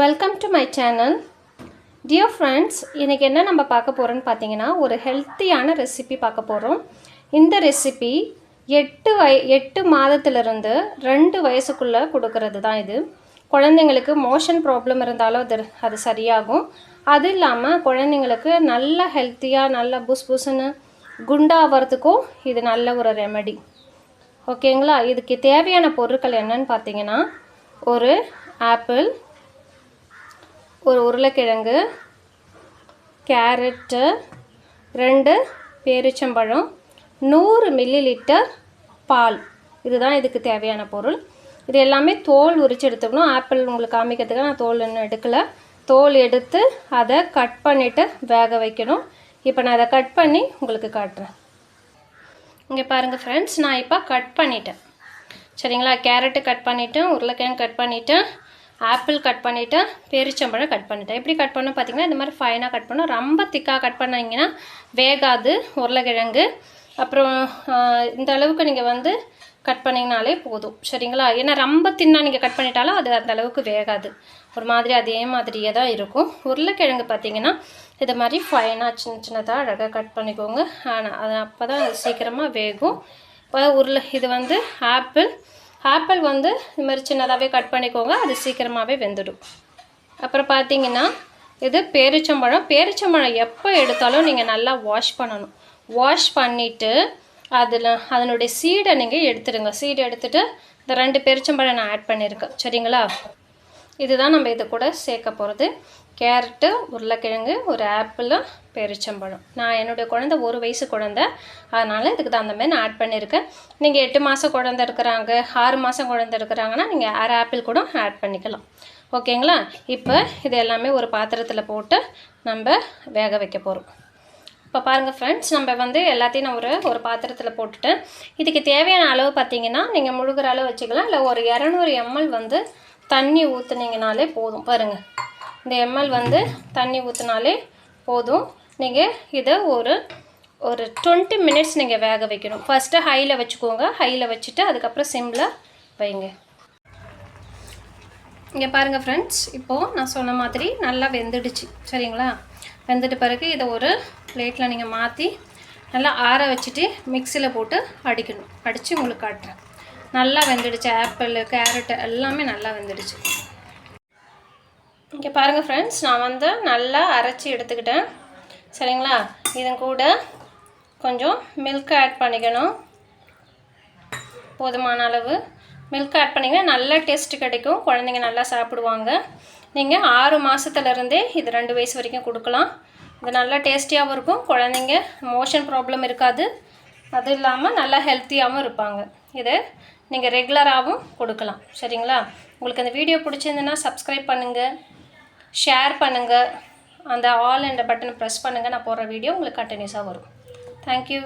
Welcome to my channel. Dear friends, இன்றைக்கி என்ன நம்ம பார்க்க போகிறோன்னு பார்த்தீங்கன்னா, ஒரு ஹெல்த்தியான ரெசிபி பார்க்க போகிறோம். இந்த ரெசிபி 8 மாதத்திலிருந்து 2 வயசுக்குள்ளே கொடுக்கறது தான் இது. குழந்தைங்களுக்கு மோஷன் ப்ராப்ளம் இருந்தாலும் அது சரியாகும். அது இல்லாமல் குழந்தைங்களுக்கு நல்ல ஹெல்த்தியாக நல்ல புஸ்ன்னு குண்டாகிறதுக்கும் இது நல்ல ஒரு ரெமெடி. ஓகேங்களா? இதுக்கு தேவையான பொருட்கள் என்னன்னு பார்த்தீங்கன்னா, ஒரு ஆப்பிள், ஒரு உருளைக்கிழங்கு, கேரட்டு, 2 பேரிச்சம்பழம், 100 மில்லிலிட்டர் பால். இதுதான் இதுக்கு தேவையான பொருள். இது எல்லாமே தோல் உரித்து எடுத்துக்கணும். ஆப்பிள் உங்களுக்கு காமிக்கிறதுக்கு நான் தோல் இன்னும் எடுக்கலை. தோல் எடுத்து அதை கட் பண்ணிவிட்டு வேக வைக்கணும். இப்போ நான் அதை கட் பண்ணி உங்களுக்கு காட்டுறேன். இங்கே பாருங்கள் ஃப்ரெண்ட்ஸ், நான் இப்போ கட் பண்ணிட்டேன். சரிங்களா? கேரட்டு கட் பண்ணிவிட்டேன், உருளைக்கிழங்கு கட் பண்ணிவிட்டேன், ஆப்பிள் கட் பண்ணிவிட்டேன், பேரிச்சம்பழம் கட் பண்ணிவிட்டேன். எப்படி கட் பண்ணணும் பார்த்தீங்கன்னா, இந்த மாதிரி ஃபைனாக கட் பண்ணணும். ரொம்ப திக்காக கட் பண்ணிங்கன்னா வேகாது உருளைக்கிழங்கு. அப்புறம் இந்த அளவுக்கு நீங்கள் கட் பண்ணிங்கனாலே போதும். சரிங்களா? ஏன்னா ரொம்ப தின்னாக நீங்கள் கட் பண்ணிட்டாலும் அது அந்த அளவுக்கு வேகாது. ஒரு மாதிரி அதே மாதிரியே தான் இருக்கும். உருளைக்கிழங்கு பார்த்தீங்கன்னா இது மாதிரி ஃபைனாக சின்னதாக அழகாக கட் பண்ணிக்கோங்க. ஆனால் அது அப்போ தான் அது சீக்கிரமாக வேகும். இப்போ இது ஆப்பிள் இது மாதிரி சின்னதாகவே கட் பண்ணிக்கோங்க. அது சீக்கிரமாகவே வெந்துடும். அப்புறம் பார்த்தீங்கன்னா இது பேரிச்சம்பழம். பேரிச்சம்பழம் எப்போ எடுத்தாலும் நீங்கள் நல்லா வாஷ் பண்ணணும். வாஷ் பண்ணிவிட்டு அதனுடைய சீடை நீங்கள் எடுத்துடுங்க. சீடை எடுத்துகிட்டு இந்த 2 பேரிச்சம்பழம் நான் ஆட் பண்ணியிருக்கேன். சரிங்களா? இதுதான் நம்ம இது கூட சேர்க்க போகிறது. கேரட்டு, உருளைக்கிழங்கு, ஒரு ஆப்பிள், பேரிச்சம்பழம். நான் என்னுடைய குழந்தை 1 வயசு குழந்தை, அதனால் இதுக்கு தகுந்த மாதிரி நான் ஆட் பண்ணியிருக்கேன். நீங்கள் 8 மாதம் குழந்தை இருக்கிறாங்க, 6 மாதம் குழந்தை இருக்கிறாங்கன்னா நீங்கள் 1/2 ஆப்பிள் கூட ஆட் பண்ணிக்கலாம். ஓகேங்களா? இப்போ இது எல்லாமே ஒரு பாத்திரத்தில் போட்டு நம்ம வேக வைக்க போகிறோம். இப்போ பாருங்கள் ஃப்ரெண்ட்ஸ், நம்ம எல்லாத்தையும் நான் ஒரு பாத்திரத்தில் போட்டுட்டேன். இதுக்கு தேவையான அளவு பார்த்தீங்கன்னா நீங்கள் முழுகிற அளவு வச்சுக்கலாம். இல்லை ஒரு 200 ml தண்ணி ஊற்றுனீங்கனாலே போதும். பாருங்கள், இந்த ml தண்ணி ஊற்றினாலே போதும். நீங்கள் இதை ஒரு 20 மினிட்ஸ் நீங்கள் வேக வைக்கணும். ஃபஸ்ட்டு ஹையில் வச்சுக்கோங்க. ஹையில் வச்சுட்டு அதுக்கப்புறம் சிம்மில் வைங்க. இங்கே பாருங்கள் ஃப்ரெண்ட்ஸ், இப்போது நான் சொன்ன மாதிரி நல்லா வெந்துடுச்சு. சரிங்களா? வெந்துட்டு பிறகு இதை ஒரு பிளேட்டில் நீங்கள் மாற்றி நல்லா ஆற வச்சுட்டு மிக்சியில் போட்டு அடிக்கணும். அடித்து உங்களுக்கு காட்டுறேன். நல்லா வெந்துடுச்சு. ஆப்பிள், கேரட்டு எல்லாமே நல்லா வெந்துடுச்சு. இங்கே பாருங்கள் ஃப்ரெண்ட்ஸ், நான் நல்லா அரைச்சி எடுத்துக்கிட்டேன். சரிங்களா? இதன் கூட கொஞ்சம் மில்க் ஆட் பண்ணிக்கணும். போதுமான அளவு மில்க் ஆட் பண்ணிங்கன்னா நல்ல டேஸ்ட்டு கிடைக்கும். குழந்தைங்க நல்லா சாப்பிடுவாங்க. நீங்கள் 6 மாதத்துலேருந்தே இது 2 வயசு வரைக்கும் கொடுக்கலாம். இது நல்லா டேஸ்டியாகவும் இருக்கும். குழந்தைங்க மோஷன் ப்ராப்ளம் இருக்காது. அது இல்லாமல் நல்லா ஹெல்த்தியாகவும் இருப்பாங்க. இதை நீங்கள் ரெகுலராகவும் கொடுக்கலாம். சரிங்களா? உங்களுக்கு அந்த வீடியோ பிடிச்சிருந்துன்னா சப்ஸ்கிரைப் பண்ணுங்கள், ஷேர் பண்ணுங்கள், அந்த ஆல் என்ற பட்டனை ப்ரெஸ் பண்ணுங்கள். நான் போடுற வீடியோ உங்களுக்கு கண்டினியூஸாக வரும். தேங்க்யூ.